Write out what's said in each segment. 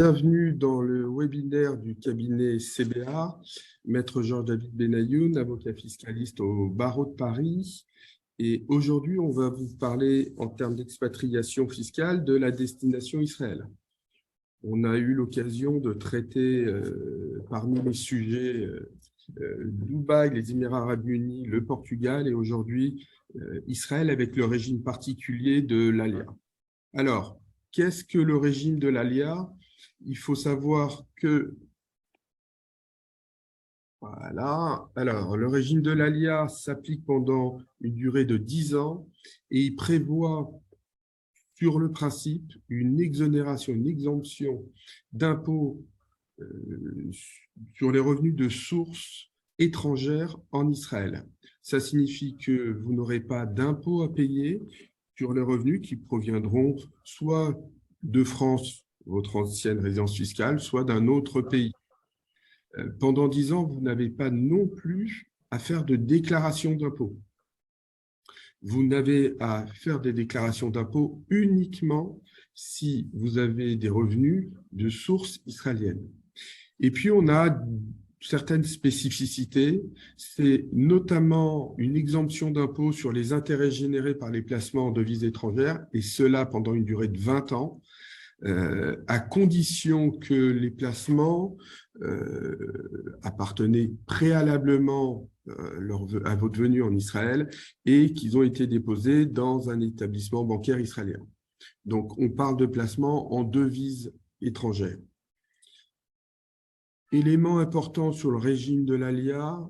Bienvenue dans le webinaire du cabinet CBA, Maître Georges-David Benayoun, avocat fiscaliste au barreau de Paris. Et aujourd'hui, on va vous parler en termes d'expatriation fiscale de la destination Israël. On a eu l'occasion de traiter parmi les sujets Dubaï, les Émirats arabes unis, le Portugal et aujourd'hui Israël avec le régime particulier de l'ALIA. Alors, qu'est-ce que le régime de l'ALIA ? Il faut savoir que, voilà, alors le régime de l'ALIA s'applique pendant une durée de 10 ans et il prévoit sur le principe une exonération, une exemption d'impôts sur les revenus de sources étrangères en Israël. Ça signifie que vous n'aurez pas d'impôts à payer sur les revenus qui proviendront soit de France, votre ancienne résidence fiscale, soit d'un autre pays. Pendant 10 ans, vous n'avez pas non plus à faire de déclaration d'impôt. Vous n'avez à faire des déclarations d'impôt uniquement si vous avez des revenus de source israélienne. Et puis, on a certaines spécificités, c'est notamment une exemption d'impôt sur les intérêts générés par les placements en devises étrangères, et cela pendant une durée de 20 ans, à condition que les placements appartenaient préalablement à votre venue en Israël et qu'ils ont été déposés dans un établissement bancaire israélien. Donc, on parle de placements en devises étrangères. Élément important sur le régime de l'ALIA,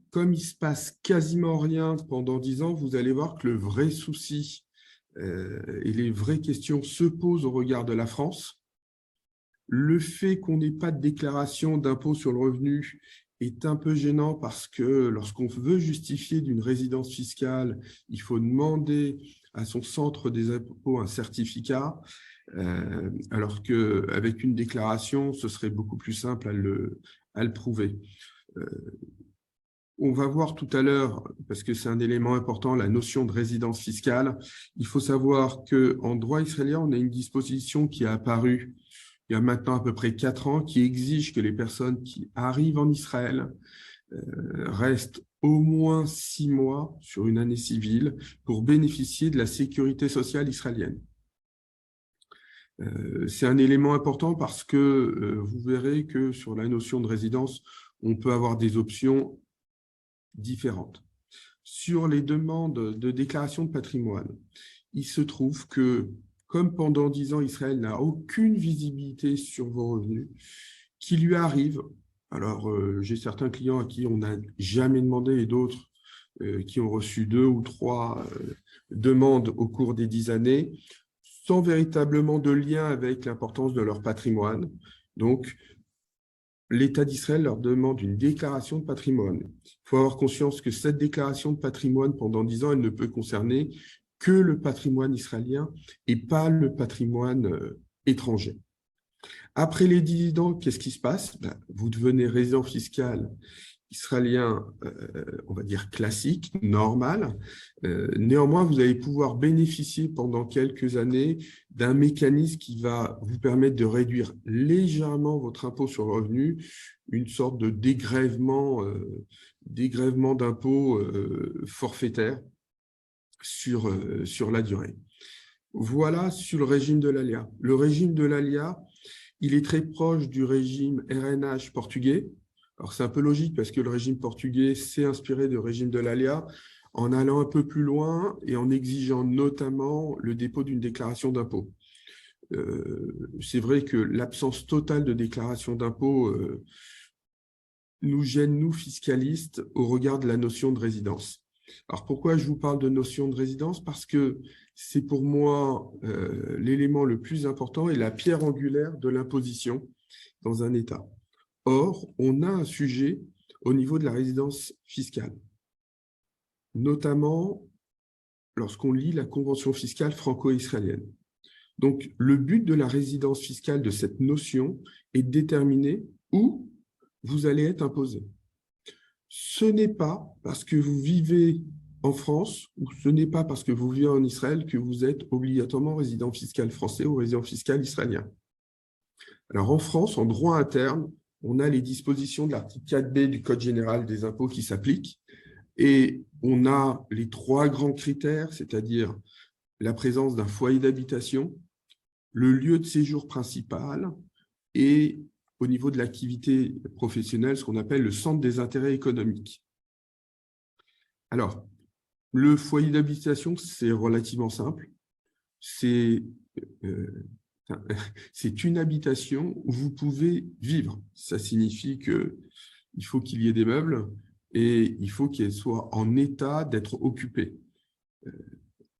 comme il se passe quasiment rien pendant 10 ans, vous allez voir que le vrai souci et les vraies questions se posent au regard de la France. Le fait qu'on n'ait pas de déclaration d'impôt sur le revenu est un peu gênant parce que lorsqu'on veut justifier d'une résidence fiscale, il faut demander à son centre des impôts un certificat, alors qu'avec une déclaration, ce serait beaucoup plus simple à le prouver. On va voir tout à l'heure, parce que c'est un élément important, la notion de résidence fiscale. Il faut savoir qu'en droit israélien, on a une disposition qui a apparu il y a maintenant à peu près 4 ans, qui exige que les personnes qui arrivent en Israël restent au moins 6 mois sur une année civile pour bénéficier de la sécurité sociale israélienne. C'est un élément important parce que vous verrez que sur la notion de résidence, on peut avoir des options différentes. Sur les demandes de déclaration de patrimoine, il se trouve que, comme pendant 10 ans, Israël n'a aucune visibilité sur vos revenus, qu'il lui arrive, alors j'ai certains clients à qui on n'a jamais demandé et d'autres qui ont reçu 2 ou 3 demandes au cours des 10 années, sans véritablement de lien avec l'importance de leur patrimoine. Donc, l'État d'Israël leur demande une déclaration de patrimoine. Il faut avoir conscience que cette déclaration de patrimoine, pendant 10 ans, elle ne peut concerner que le patrimoine israélien et pas le patrimoine étranger. Après les dividendes, qu'est-ce qui se passe ? Vous devenez résident fiscal israélien, on va dire classique, normal. Néanmoins, vous allez pouvoir bénéficier pendant quelques années d'un mécanisme qui va vous permettre de réduire légèrement votre impôt sur le revenu, une sorte de dégrèvement d'impôt forfaitaire sur la durée. Voilà sur le régime de l'ALIA. Le régime de l'ALIA, il est très proche du régime RNH portugais. Alors, c'est un peu logique parce que le régime portugais s'est inspiré du régime de l'ALIA en allant un peu plus loin et en exigeant notamment le dépôt d'une déclaration d'impôt. C'est vrai que l'absence totale de déclaration d'impôt nous gêne, nous, fiscalistes, au regard de la notion de résidence. Alors, pourquoi je vous parle de notion de résidence ? Parce que c'est pour moi l'élément le plus important et la pierre angulaire de l'imposition dans un État. Or, on a un sujet au niveau de la résidence fiscale, notamment lorsqu'on lit la convention fiscale franco-israélienne. Donc, le but de la résidence fiscale, de cette notion, est de déterminer où vous allez être imposé. Ce n'est pas parce que vous vivez en France ou ce n'est pas parce que vous vivez en Israël que vous êtes obligatoirement résident fiscal français ou résident fiscal israélien. Alors, en France, en droit interne, on a les dispositions de l'article 4B du Code général des impôts qui s'appliquent et on a les 3 grands critères, c'est-à-dire la présence d'un foyer d'habitation, le lieu de séjour principal et au niveau de l'activité professionnelle, ce qu'on appelle le centre des intérêts économiques. Alors, le foyer d'habitation, c'est relativement simple. C'est une habitation où vous pouvez vivre. Ça signifie qu'il faut qu'il y ait des meubles et il faut qu'elle soit en état d'être occupée.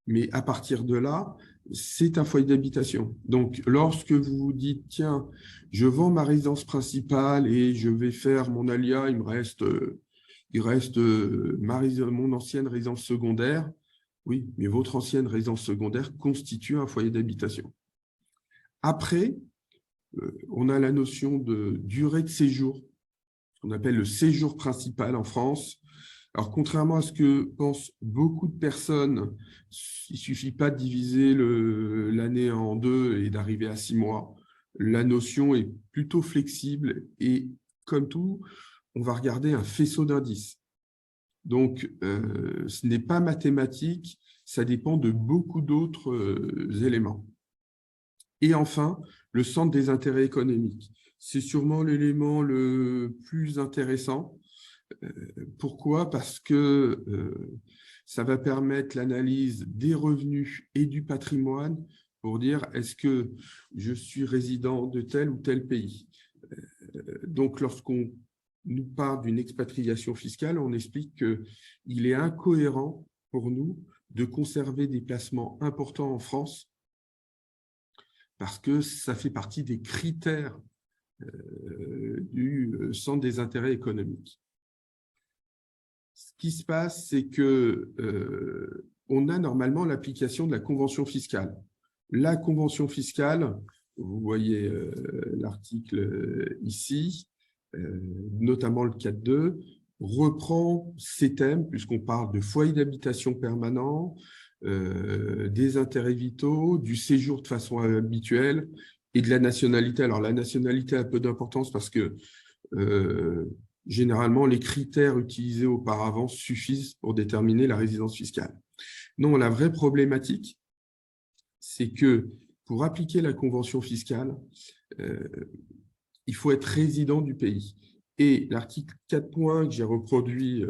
Mais à partir de là, c'est un foyer d'habitation. Donc, lorsque vous vous dites, tiens, je vends ma résidence principale et je vais faire mon alia, il reste mon ancienne résidence secondaire. Oui, mais votre ancienne résidence secondaire constitue un foyer d'habitation. Après, on a la notion de durée de séjour, ce qu'on appelle le séjour principal en France. Alors, contrairement à ce que pensent beaucoup de personnes, il ne suffit pas de diviser l'année en 2 et d'arriver à 6 mois. La notion est plutôt flexible et, comme tout, on va regarder un faisceau d'indices. Donc, ce n'est pas mathématique, ça dépend de beaucoup d'autres éléments. Et enfin, le centre des intérêts économiques. C'est sûrement l'élément le plus intéressant. Pourquoi? Parce que ça va permettre l'analyse des revenus et du patrimoine pour dire est-ce que je suis résident de tel ou tel pays. Donc, lorsqu'on nous parle d'une expatriation fiscale, on explique qu'il est incohérent pour nous de conserver des placements importants en France parce que ça fait partie des critères du centre des intérêts économiques. Ce qui se passe, c'est qu'on a normalement l'application de la convention fiscale. La convention fiscale, vous voyez l'article ici, notamment le 4.2, reprend ces thèmes, puisqu'on parle de foyer d'habitation permanent, des intérêts vitaux, du séjour de façon habituelle et de la nationalité. Alors, la nationalité a peu d'importance parce que généralement, les critères utilisés auparavant suffisent pour déterminer la résidence fiscale. Non, la vraie problématique, c'est que pour appliquer la convention fiscale, il faut être résident du pays. Et l'article 4.1 que j'ai reproduit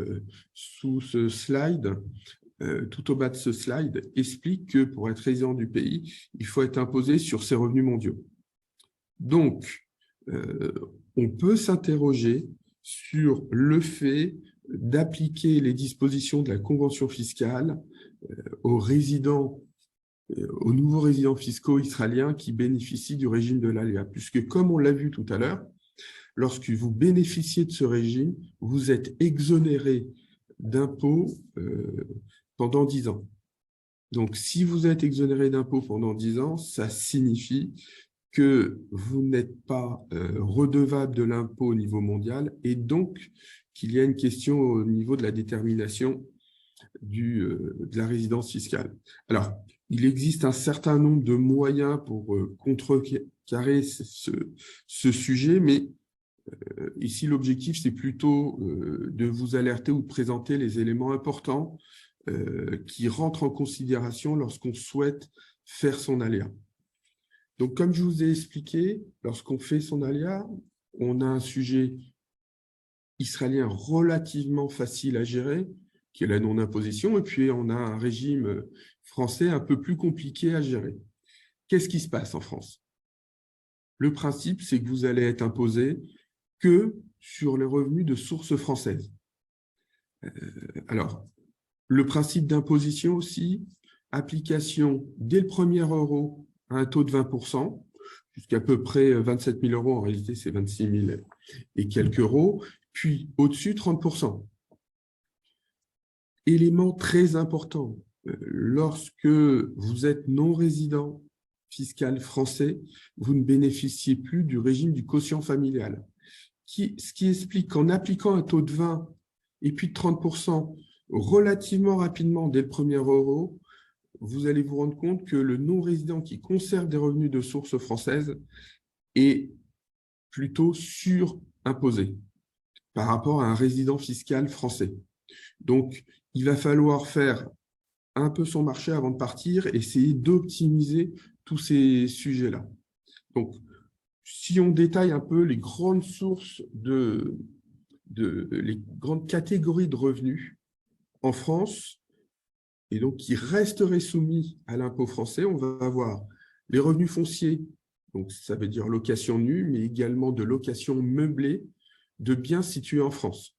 sous ce slide, tout au bas de ce slide, explique que pour être résident du pays, il faut être imposé sur ses revenus mondiaux. Donc, on peut s'interroger sur le fait d'appliquer les dispositions de la convention fiscale aux nouveaux résidents fiscaux israéliens qui bénéficient du régime de l'ALEA. Puisque, comme on l'a vu tout à l'heure, lorsque vous bénéficiez de ce régime, vous êtes exonéré d'impôts pendant 10 ans. Donc, si vous êtes exonéré d'impôts pendant 10 ans, ça signifie que vous n'êtes pas redevable de l'impôt au niveau mondial et donc qu'il y a une question au niveau de la détermination de la résidence fiscale. Alors, il existe un certain nombre de moyens pour contrecarrer ce sujet, mais ici, l'objectif, c'est plutôt de vous alerter ou de présenter les éléments importants qui rentrent en considération lorsqu'on souhaite faire son aléa. Donc, comme je vous ai expliqué, lorsqu'on fait son aléa, on a un sujet israélien relativement facile à gérer, qui est la non-imposition, et puis on a un régime français un peu plus compliqué à gérer. Qu'est-ce qui se passe en France? Le principe, c'est que vous allez être imposé que sur les revenus de source française. Alors, le principe d'imposition aussi, application dès le premier euro à un taux de 20%, jusqu'à peu près 27 000 euros, en réalité c'est 26 000 et quelques euros, puis au-dessus 30%. Élément très important, lorsque vous êtes non-résident fiscal français, vous ne bénéficiez plus du régime du quotient familial. Ce qui explique qu'en appliquant un taux de 20 et puis de 30% relativement rapidement dès le premier euro, vous allez vous rendre compte que le non-résident qui conserve des revenus de source française est plutôt surimposé par rapport à un résident fiscal français. Donc, il va falloir faire un peu son marché avant de partir, essayer d'optimiser tous ces sujets-là. Donc, si on détaille un peu les grandes sources les grandes catégories de revenus en France, et donc qui resteraient soumis à l'impôt français, on va avoir les revenus fonciers, donc ça veut dire location nue, mais également de location meublée de biens situés en France.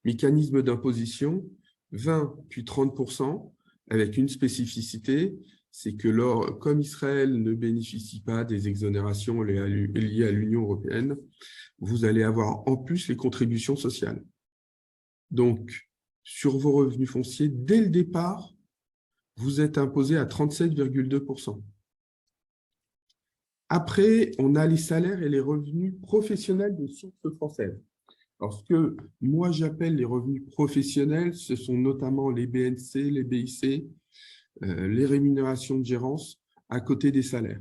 Mécanisme d'imposition, 20 puis 30%, avec une spécificité, c'est que comme Israël ne bénéficie pas des exonérations liées à l'Union européenne, vous allez avoir en plus les contributions sociales. Donc, sur vos revenus fonciers, dès le départ, vous êtes imposé à 37,2%. Après, on a les salaires et les revenus professionnels de source française. Alors, ce que moi j'appelle les revenus professionnels, ce sont notamment les BNC, les BIC, les rémunérations de gérance à côté des salaires.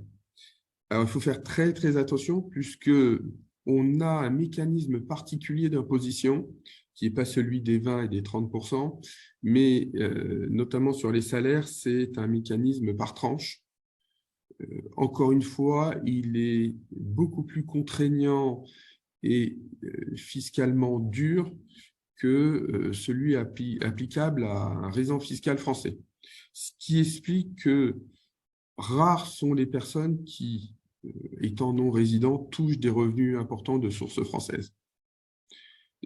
Alors, il faut faire très, très attention puisqu'on a un mécanisme particulier d'imposition qui n'est pas celui des 20 et des 30%, mais notamment sur les salaires, c'est un mécanisme par tranche. Encore une fois, il est beaucoup plus contraignant et fiscalement dur que celui applicable à un résident fiscal français. Ce qui explique que rares sont les personnes qui, étant non-résidents, touchent des revenus importants de source française.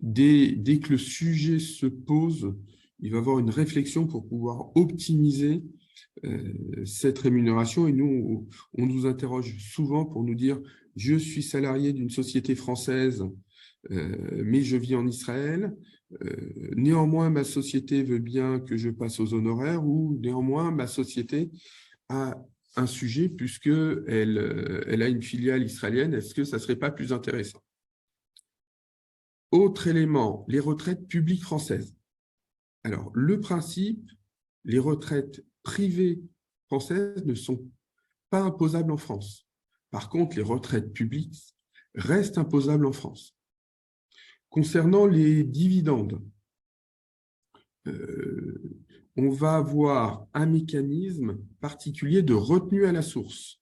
Dès que le sujet se pose, il va y avoir une réflexion pour pouvoir optimiser cette rémunération. Et nous, on nous interroge souvent pour nous dire « je suis salarié d'une société française, mais je vis en Israël. Néanmoins, ma société veut bien que je passe aux honoraires ou néanmoins, ma société a un sujet puisqu'elle a une filiale israélienne. Est-ce que ça ne serait pas plus intéressant ?» Autre élément, les retraites publiques françaises. Alors, le principe, les retraites privées françaises ne sont pas imposables en France. Par contre, les retraites publiques restent imposables en France. Concernant les dividendes, on va avoir un mécanisme particulier de retenue à la source.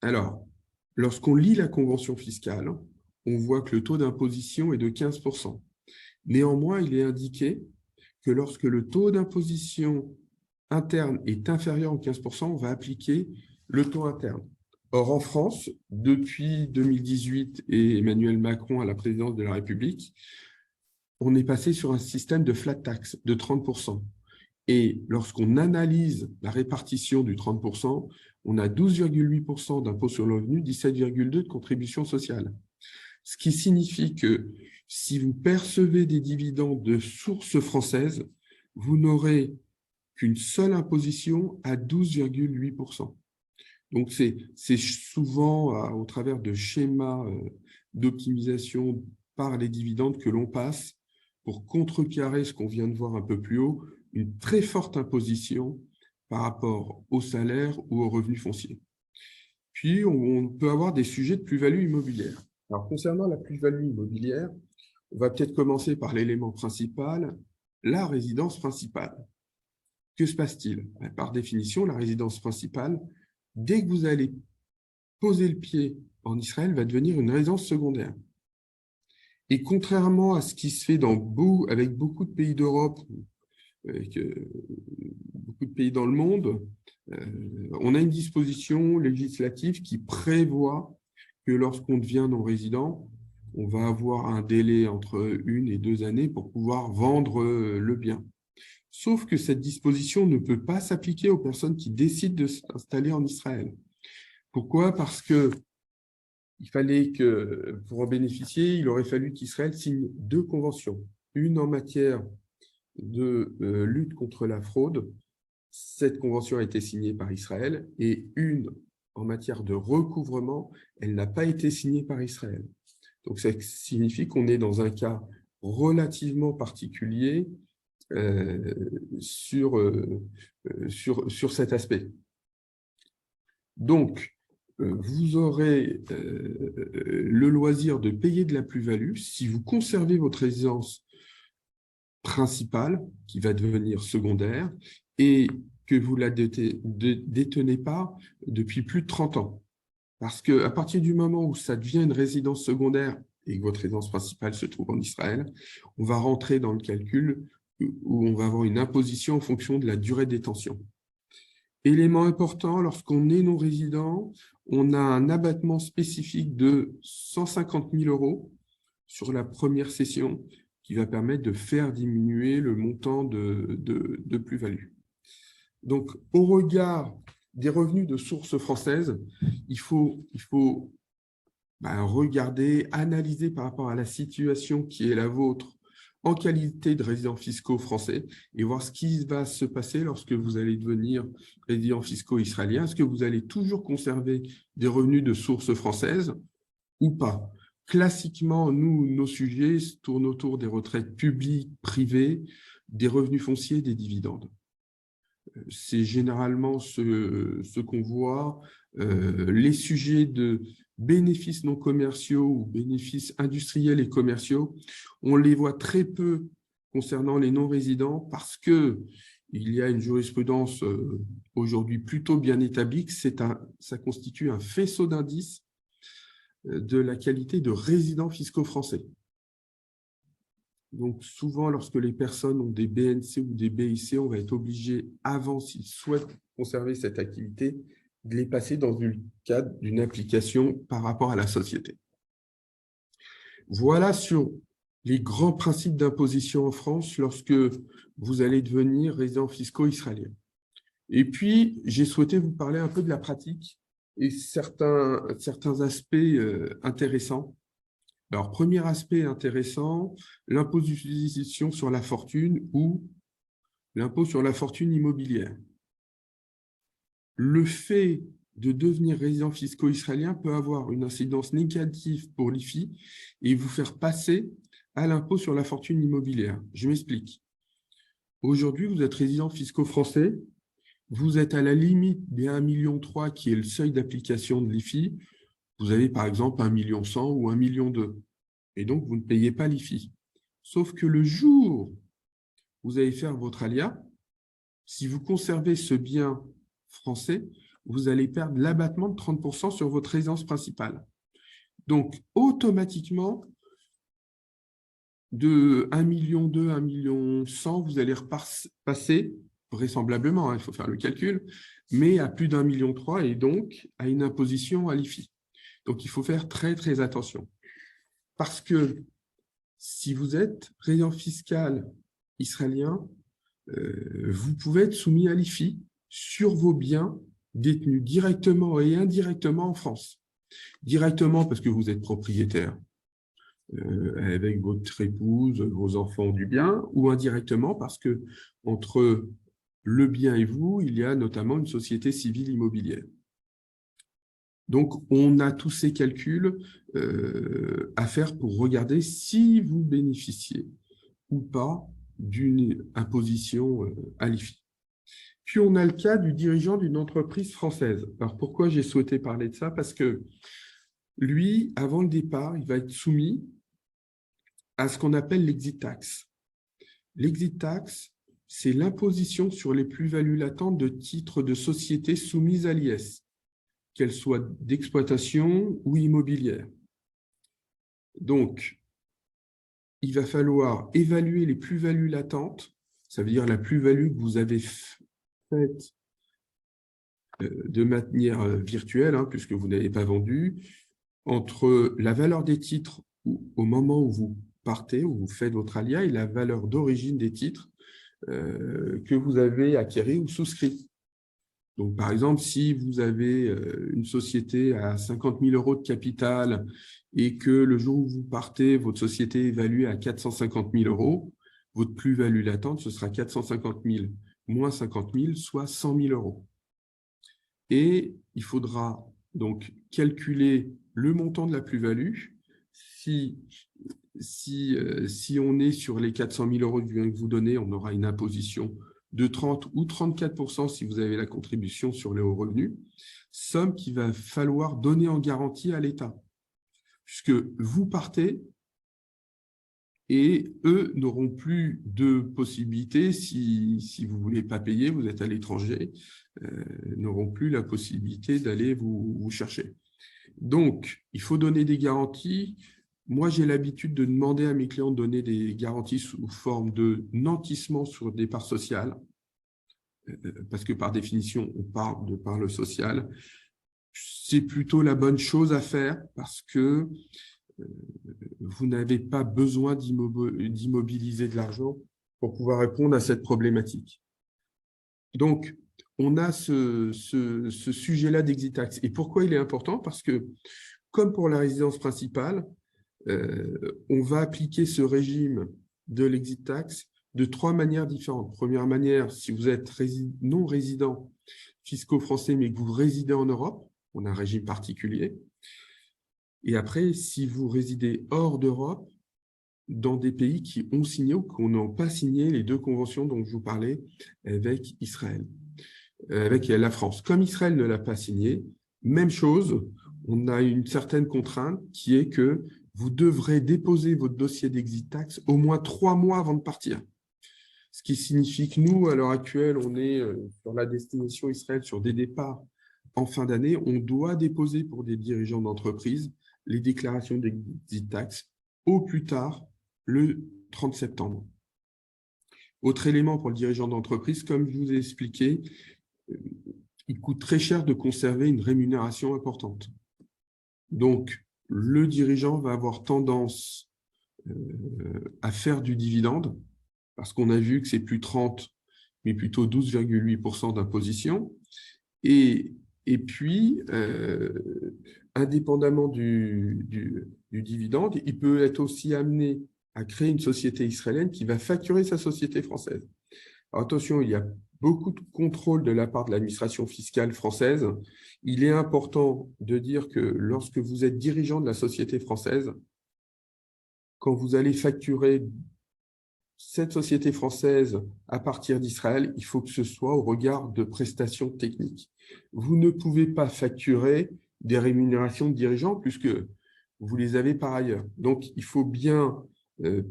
Alors, lorsqu'on lit la convention fiscale, on voit que le taux d'imposition est de 15%. Néanmoins, il est indiqué que lorsque le taux d'imposition interne est inférieur aux 15%, on va appliquer le taux interne. Or, en France, depuis 2018 et Emmanuel Macron à la présidence de la République, on est passé sur un système de flat tax de 30%. Et lorsqu'on analyse la répartition du 30%, on a 12,8% d'impôt sur le revenu, 17,2% de contribution sociale. Ce qui signifie que si vous percevez des dividendes de source française, vous n'aurez qu'une seule imposition à 12,8%. Donc, c'est souvent au travers de schémas d'optimisation par les dividendes que l'on passe pour contrecarrer ce qu'on vient de voir un peu plus haut, une très forte imposition par rapport aux salaires ou aux revenus fonciers. Puis, on peut avoir des sujets de plus-value immobilière. Alors, concernant la plus-value immobilière, on va peut-être commencer par l'élément principal, la résidence principale. Que se passe-t-il? Par définition, la résidence principale, dès que vous allez poser le pied en Israël, va devenir une résidence secondaire. Et contrairement à ce qui se fait avec beaucoup de pays d'Europe, avec beaucoup de pays dans le monde, on a une disposition législative qui prévoit que lorsqu'on devient non-résident, on va avoir un délai entre 1 et 2 années pour pouvoir vendre le bien. Sauf que cette disposition ne peut pas s'appliquer aux personnes qui décident de s'installer en Israël. Pourquoi? Parce que il fallait que, pour en bénéficier, il aurait fallu qu'Israël signe 2 conventions. Une en matière de lutte contre la fraude. Cette convention a été signée par Israël et une en matière de recouvrement, elle n'a pas été signée par Israël. Donc, ça signifie qu'on est dans un cas relativement particulier sur cet aspect. Donc, vous aurez le loisir de payer de la plus-value si vous conservez votre résidence principale, qui va devenir secondaire, et que vous ne la détenez pas depuis plus de 30 ans. Parce qu'à partir du moment où ça devient une résidence secondaire et que votre résidence principale se trouve en Israël, on va rentrer dans le calcul où on va avoir une imposition en fonction de la durée de détention. Élément important, lorsqu'on est non-résident, on a un abattement spécifique de 150 000 € sur la première session qui va permettre de faire diminuer le montant de plus-value. Donc, au regard des revenus de source française, il faut regarder, analyser par rapport à la situation qui est la vôtre en qualité de résident fiscaux français et voir ce qui va se passer lorsque vous allez devenir résident fiscaux israélien. Est-ce que vous allez toujours conserver des revenus de source française ou pas? Classiquement, nos sujets tournent autour des retraites publiques, privées, des revenus fonciers, des dividendes. C'est généralement ce qu'on voit. Les sujets de bénéfices non commerciaux ou bénéfices industriels et commerciaux, on les voit très peu concernant les non-résidents parce qu'il y a une jurisprudence aujourd'hui plutôt bien établie que ça constitue un faisceau d'indices de la qualité de résidents fiscaux français. Donc, souvent, lorsque les personnes ont des BNC ou des BIC, on va être obligé, avant, s'ils souhaitent conserver cette activité, de les passer dans le cadre d'une application par rapport à la société. Voilà sur les grands principes d'imposition en France lorsque vous allez devenir résident fiscaux israélien. Et puis, j'ai souhaité vous parler un peu de la pratique et certains aspects intéressants. Alors, premier aspect intéressant, l'imposition sur la fortune ou l'impôt sur la fortune immobilière. Le fait de devenir résident fiscaux israélien peut avoir une incidence négative pour l'IFI et vous faire passer à l'impôt sur la fortune immobilière. Je m'explique. Aujourd'hui, vous êtes résident fiscaux français, vous êtes à la limite des 1,3 million qui est le seuil d'application de l'IFI. Vous avez par exemple 1,1 million ou 1,2 million. Et donc, vous ne payez pas l'IFI. Sauf que le jour où vous allez faire votre alia, si vous conservez ce bien français, vous allez perdre l'abattement de 30% sur votre résidence principale. Donc, automatiquement, de 1,2 million, 1,1 million, vous allez repasser, vraisemblablement, il faut faire le calcul, mais à plus d'1,3 million et donc à une imposition à l'IFI. Donc, il faut faire très, très attention. Parce que si vous êtes résident fiscal israélien, vous pouvez être soumis à l'IFI sur vos biens détenus directement et indirectement en France. Directement parce que vous êtes propriétaire avec votre épouse, vos enfants du bien, ou indirectement parce que entre le bien et vous, il y a notamment une société civile immobilière. Donc, on a tous ces calculs à faire pour regarder si vous bénéficiez ou pas d'une imposition à l'IFI. Puis, on a le cas du dirigeant d'une entreprise française. Alors, pourquoi j'ai souhaité parler de ça? Parce que lui, avant le départ, il va être soumis à ce qu'on appelle l'exit tax. L'exit tax, c'est l'imposition sur les plus-values latentes de titres de sociétés soumises à l'IS, qu'elles soient d'exploitation ou immobilière. Donc, il va falloir évaluer les plus-values latentes, ça veut dire la plus-value que vous avez faite de manière virtuelle, puisque vous n'avez pas vendu, entre la valeur des titres au moment où vous partez, où vous faites votre alia, et la valeur d'origine des titres que vous avez acquéris ou souscrits. Donc, par exemple, si vous avez une société à 50 000 € de capital et que le jour où vous partez, votre société est évaluée à 450 000 €, votre plus-value latente, ce sera 450 000 moins 50 000, soit 100 000 €. Et il faudra donc calculer le montant de la plus-value. Si on est sur les 400 000 € du bien que vous donnez, on aura une imposition de 30 ou 34% si vous avez la contribution sur les hauts revenus. somme qu'il va falloir donner en garantie à l'État, puisque vous partez et eux n'auront plus de possibilité, si vous ne voulez pas payer, vous êtes à l'étranger, n'auront plus la possibilité d'aller vous chercher. Donc, il faut donner des garanties. Moi, j'ai l'habitude de demander à mes clients de donner des garanties sous forme de nantissement sur des parts sociales, parce que par définition, on parle de part sociale. C'est plutôt la bonne chose à faire parce que vous n'avez pas besoin d'immobiliser de l'argent pour pouvoir répondre à cette problématique. Donc, on a ce sujet-là d'exit tax. Et pourquoi il est important? Parce que, comme pour la résidence principale, on va appliquer ce régime de l'exit tax de 3 manières différentes. Première manière, si vous êtes non-résident fiscaux français, mais que vous résidez en Europe, on a un régime particulier. Et après, si vous résidez hors d'Europe, dans des pays qui ont signé ou qui n'ont pas signé les 2 conventions dont je vous parlais avec Israël, avec la France. Comme Israël ne l'a pas signé, même chose, on a une certaine contrainte qui est que vous devrez déposer votre dossier d'exit tax au moins 3 mois avant de partir. Ce qui signifie que nous, à l'heure actuelle, on est sur la destination Israël, sur des départs en fin d'année, on doit déposer pour des dirigeants d'entreprise les déclarations d'exit tax au plus tard le 30 septembre. Autre élément pour le dirigeant d'entreprise, comme je vous ai expliqué, il coûte très cher de conserver une rémunération importante. Donc, le dirigeant va avoir tendance à faire du dividende, parce qu'on a vu que c'est plus 30, mais plutôt 12,8% d'imposition. Et puis, indépendamment du dividende, il peut être aussi amené à créer une société israélienne qui va facturer sa société française. Alors, attention, il y a beaucoup de contrôle de la part de l'administration fiscale française. Il est important de dire que lorsque vous êtes dirigeant de la société française, quand vous allez facturer cette société française à partir d'Israël, il faut que ce soit au regard de prestations techniques. Vous ne pouvez pas facturer des rémunérations de dirigeants puisque vous les avez par ailleurs. Donc, il faut bien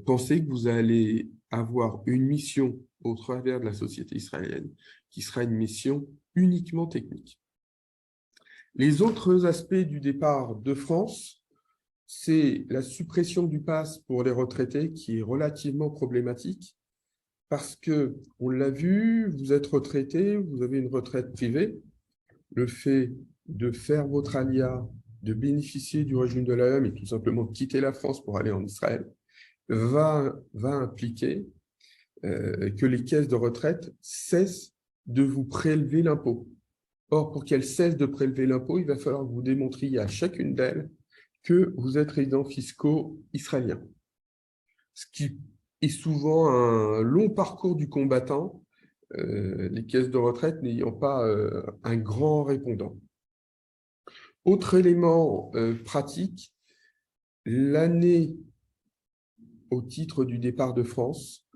penser que vous allez avoir une mission au travers de la société israélienne qui sera une mission uniquement technique. Les autres aspects du départ de France, c'est la suppression du pass pour les retraités qui est relativement problématique parce que, on l'a vu, vous êtes retraité, vous avez une retraite privée. Le fait de faire votre alia, de bénéficier du régime de l'AEM et tout simplement de quitter la France pour aller en Israël va impliquer que les caisses de retraite cessent de vous prélever l'impôt. Or, pour qu'elles cessent de prélever l'impôt, il va falloir que vous démontriez à chacune d'elles que vous êtes résident fiscaux israélien. Ce qui est souvent un long parcours du combattant, les caisses de retraite n'ayant pas un grand répondant. Autre élément pratique, l'année au titre du départ de France,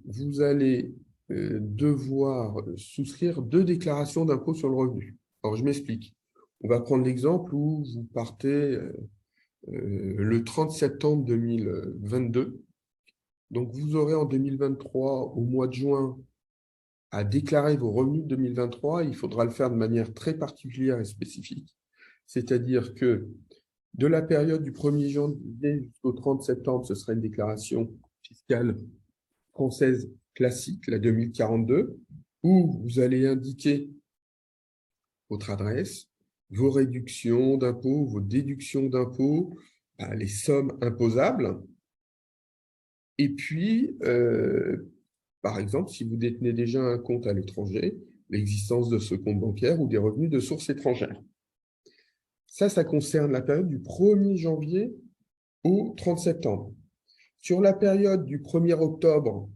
vous allez devoir souscrire 2 déclarations d'impôt sur le revenu. Alors, je m'explique. On va prendre l'exemple où vous partez le 30 septembre 2022. Donc, vous aurez en 2023, au mois de juin, à déclarer vos revenus de 2023. Il faudra le faire de manière très particulière et spécifique. C'est-à-dire que de la période du 1er janvier jusqu'au 30 septembre, ce sera une déclaration fiscale française classique, la 2042, où vous allez indiquer votre adresse, vos réductions d'impôts, vos déductions d'impôts, les sommes imposables. Et puis, par exemple, si vous détenez déjà un compte à l'étranger, l'existence de ce compte bancaire ou des revenus de source étrangère. Ça concerne la période du 1er janvier au 30 septembre. Sur la période du 1er octobre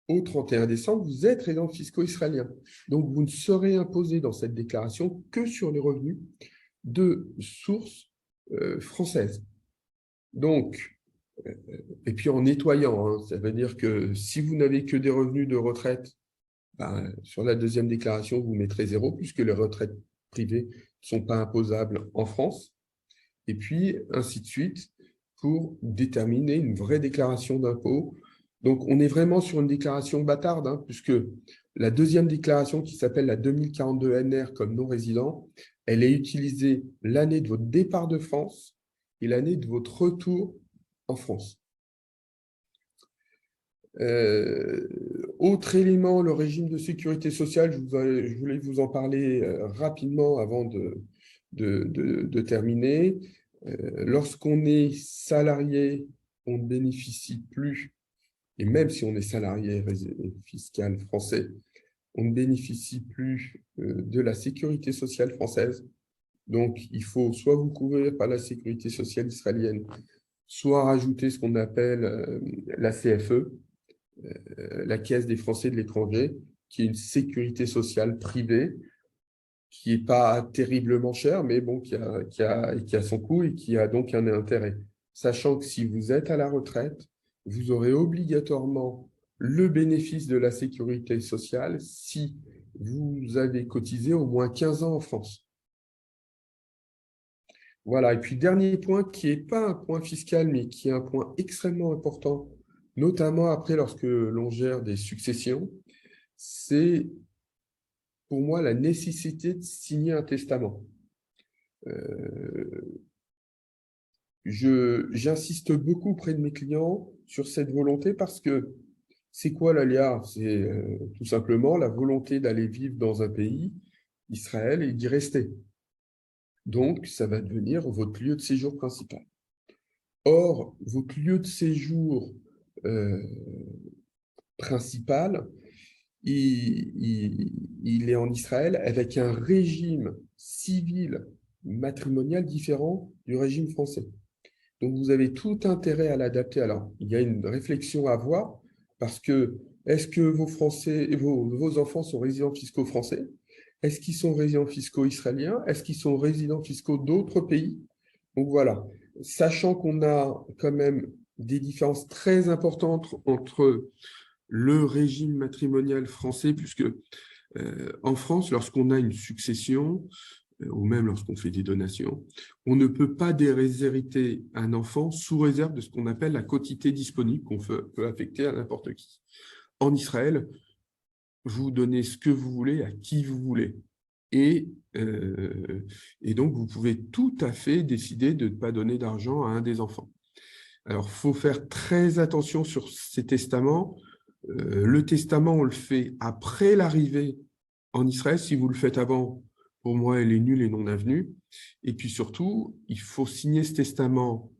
au 31 décembre, vous êtes résident fiscaux israélien. Donc, vous ne serez imposé dans cette déclaration que sur les revenus de source française. Donc, et puis en nettoyant, ça veut dire que si vous n'avez que des revenus de retraite, sur la deuxième déclaration, vous mettrez 0 puisque les retraites privées ne sont pas imposables en France. Et puis, ainsi de suite, pour déterminer une vraie déclaration d'impôt. Donc, on est vraiment sur une déclaration bâtarde, hein, puisque la deuxième déclaration, qui s'appelle la 2042 NR comme non-résident, elle est utilisée l'année de votre départ de France et l'année de votre retour en France. Autre élément, le régime de sécurité sociale, je voulais vous en parler rapidement avant de terminer. Lorsqu'on est salarié, on ne bénéficie plus, et même si on est salarié fiscal français, on ne bénéficie plus de la sécurité sociale française. Donc, il faut soit vous couvrir par la sécurité sociale israélienne, soit rajouter ce qu'on appelle la CFE, la Caisse des Français de l'étranger, qui est une sécurité sociale privée, qui n'est pas terriblement chère, mais bon, qui a son coût et qui a donc un intérêt. Sachant que si vous êtes à la retraite, vous aurez obligatoirement le bénéfice de la sécurité sociale si vous avez cotisé au moins 15 ans en France. Voilà, et puis dernier point qui n'est pas un point fiscal, mais qui est un point extrêmement important, notamment après lorsque l'on gère des successions, c'est pour moi la nécessité de signer un testament. J'insiste beaucoup auprès de mes clients sur cette volonté parce que c'est quoi l'ALIA? C'est tout simplement la volonté d'aller vivre dans un pays, Israël, et d'y rester. Donc, ça va devenir votre lieu de séjour principal. Or, votre lieu de séjour principal, il est en Israël avec un régime civil matrimonial différent du régime français. Donc, vous avez tout intérêt à l'adapter. Alors, il y a une réflexion à avoir parce que est-ce que vos enfants sont résidents fiscaux français? Est-ce qu'ils sont résidents fiscaux israéliens? Est-ce qu'ils sont résidents fiscaux d'autres pays? Donc, voilà. Sachant qu'on a quand même des différences très importantes entre le régime matrimonial français, puisque en France, lorsqu'on a une succession, ou même lorsqu'on fait des donations, on ne peut pas déshériter un enfant sous réserve de ce qu'on appelle la quotité disponible qu'on peut affecter à n'importe qui. En Israël, vous donnez ce que vous voulez à qui vous voulez. Et donc, vous pouvez tout à fait décider de ne pas donner d'argent à un des enfants. Alors, il faut faire très attention sur ces testaments. Le testament, on le fait après l'arrivée en Israël. Si vous le faites avant, pour moi, elle est nulle et non avenue. Et puis surtout, il faut signer ce testament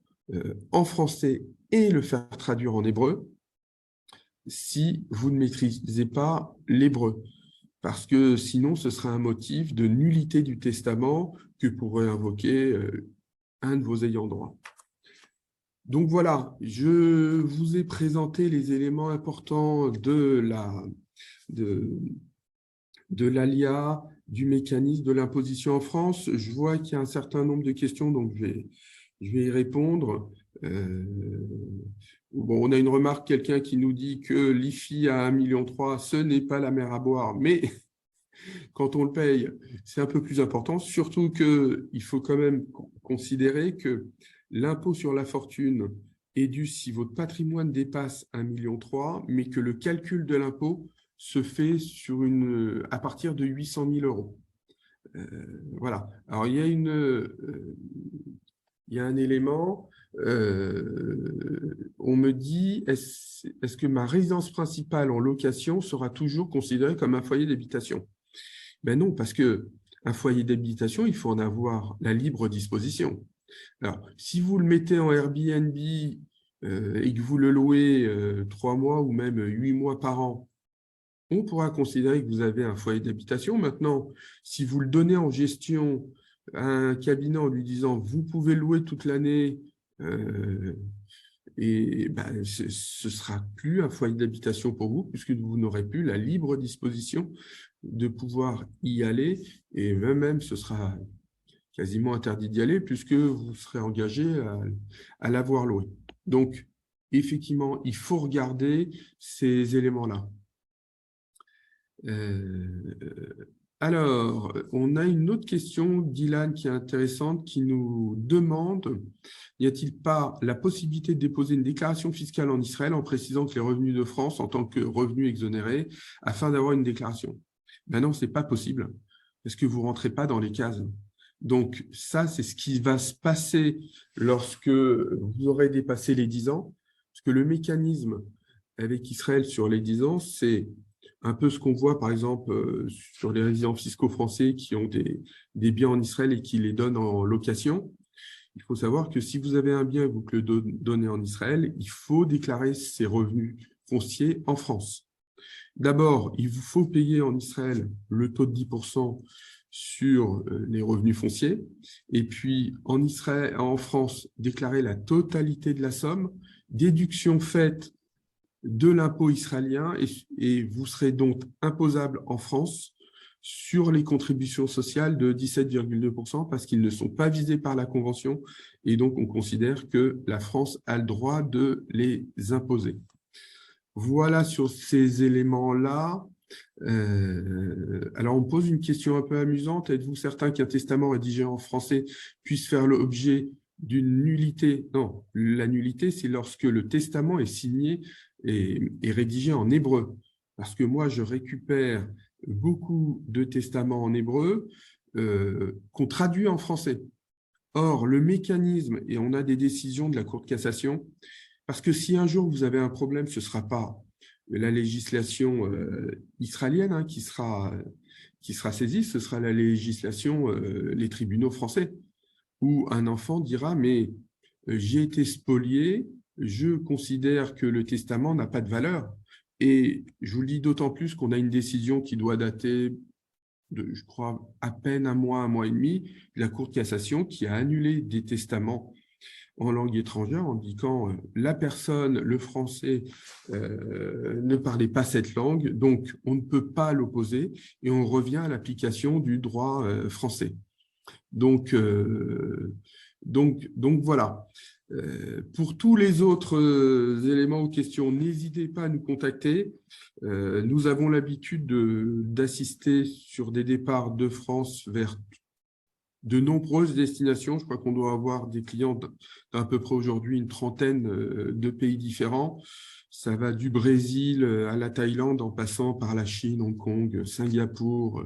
en français et le faire traduire en hébreu si vous ne maîtrisez pas l'hébreu. Parce que sinon, ce sera un motif de nullité du testament que pourrait invoquer un de vos ayants droit. Donc voilà, je vous ai présenté les éléments importants de l'ALIA, du mécanisme de l'imposition en France. Je vois qu'il y a un certain nombre de questions, donc je vais y répondre. Bon, on a une remarque, quelqu'un qui nous dit que l'IFI à 1,3 million, ce n'est pas la mer à boire, mais quand on le paye, c'est un peu plus important, surtout qu'il faut quand même considérer que l'impôt sur la fortune est dû si votre patrimoine dépasse 1,3 million, mais que le calcul de l'impôt se fait à partir de 800 000 euros. Voilà. Alors, il y a un élément, on me dit, est-ce que ma résidence principale en location sera toujours considérée comme un foyer d'habitation? Ben non, parce qu'un foyer d'habitation, il faut en avoir la libre disposition. Alors, si vous le mettez en Airbnb et que vous le louez 3 mois ou même 8 mois par an, on pourra considérer que vous avez un foyer d'habitation. Maintenant, si vous le donnez en gestion à un cabinet en lui disant « vous pouvez louer toute l'année », et ben, ce ne sera plus un foyer d'habitation pour vous, puisque vous n'aurez plus la libre disposition de pouvoir y aller, et même ce sera quasiment interdit d'y aller, puisque vous serez engagé à l'avoir loué. Donc, effectivement, il faut regarder ces éléments-là. Alors, on a une autre question d'Ilan qui est intéressante, qui nous demande, n'y a-t-il pas la possibilité de déposer une déclaration fiscale en Israël en précisant que les revenus de France en tant que revenus exonérés afin d'avoir une déclaration? Ben non, ce n'est pas possible parce que vous ne rentrez pas dans les cases. Donc, ça, c'est ce qui va se passer lorsque vous aurez dépassé les 10 ans, parce que le mécanisme avec Israël sur les 10 ans, c'est un peu ce qu'on voit, par exemple, sur les résidents fiscaux français qui ont des biens en Israël et qui les donnent en location. Il faut savoir que si vous avez un bien et vous le donnez en Israël, il faut déclarer ses revenus fonciers en France. D'abord, il vous faut payer en Israël le taux de 10% sur les revenus fonciers. Et puis, en Israël, en France, déclarer la totalité de la somme, déduction faite de l'impôt israélien et vous serez donc imposable en France sur les contributions sociales de 17,2% parce qu'ils ne sont pas visés par la Convention et donc on considère que la France a le droit de les imposer. Voilà sur ces éléments-là. Alors, on pose une question un peu amusante. Êtes-vous certain qu'un testament rédigé en français puisse faire l'objet d'une nullité? Non, la nullité, c'est lorsque le testament est signé et rédigé en hébreu. Parce que moi, je récupère beaucoup de testaments en hébreu qu'on traduit en français. Or, le mécanisme, et on a des décisions de la Cour de cassation, parce que si un jour vous avez un problème, ce ne sera pas la législation israélienne qui sera saisie, ce sera la législation, les tribunaux français, où un enfant dira « mais j'ai été spolié, je considère que le testament n'a pas de valeur ». Et je vous le dis d'autant plus qu'on a une décision qui doit dater de, je crois, à peine un mois et demi, de la Cour de cassation qui a annulé des testaments en langue étrangère en indiquant la personne, le français, ne parlait pas cette langue, donc on ne peut pas l'opposer et on revient à l'application du droit français. Donc voilà. Pour tous les autres éléments ou questions, n'hésitez pas à nous contacter. Nous avons l'habitude d'assister sur des départs de France vers de nombreuses destinations. Je crois qu'on doit avoir des clients d'à peu près aujourd'hui une trentaine de pays différents. Ça va du Brésil à la Thaïlande en passant par la Chine, Hong Kong, Singapour,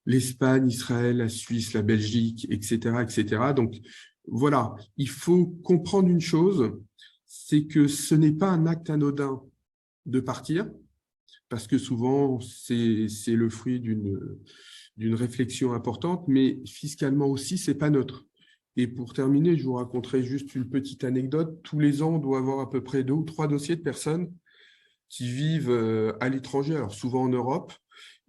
l'Espagne, Israël, la Suisse, la Belgique, etc., etc. Donc, voilà, il faut comprendre une chose, c'est que ce n'est pas un acte anodin de partir, parce que souvent, c'est le fruit d'une réflexion importante, mais fiscalement aussi, ce n'est pas neutre. Et pour terminer, je vous raconterai juste une petite anecdote. Tous les ans, on doit avoir à peu près 2 ou 3 dossiers de personnes qui vivent à l'étranger, alors souvent en Europe,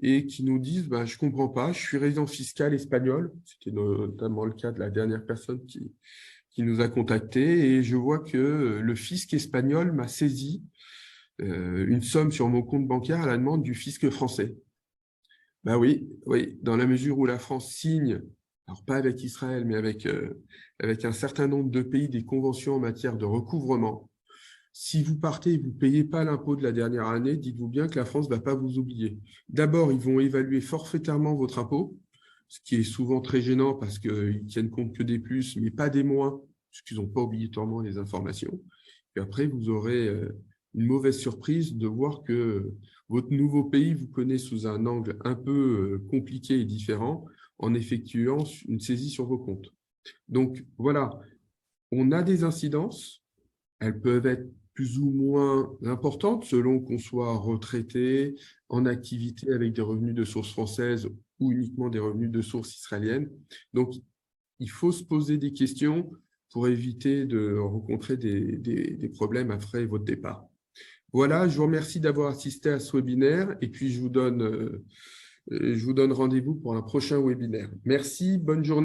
et qui nous disent bah, « je ne comprends pas, je suis résident fiscal espagnol ». C'était notamment le cas de la dernière personne qui nous a contactés, et je vois que le fisc espagnol m'a saisi une somme sur mon compte bancaire à la demande du fisc français. Ben oui, dans la mesure où la France signe, alors pas avec Israël, mais avec un certain nombre de pays, des conventions en matière de recouvrement. Si vous partez et vous ne payez pas l'impôt de la dernière année, dites-vous bien que la France ne va pas vous oublier. D'abord, ils vont évaluer forfaitairement votre impôt, ce qui est souvent très gênant parce qu'ils ne tiennent compte que des plus, mais pas des moins, puisqu'ils n'ont pas obligatoirement les informations. Et après, vous aurez une mauvaise surprise de voir que votre nouveau pays vous connaît sous un angle un peu compliqué et différent en effectuant une saisie sur vos comptes. Donc, voilà, on a des incidences. Elles peuvent être plus ou moins importantes selon qu'on soit retraité, en activité avec des revenus de source française ou uniquement des revenus de source israélienne. Donc, il faut se poser des questions pour éviter de rencontrer des problèmes après votre départ. Voilà, je vous remercie d'avoir assisté à ce webinaire et puis je vous donne rendez-vous pour un prochain webinaire. Merci, bonne journée.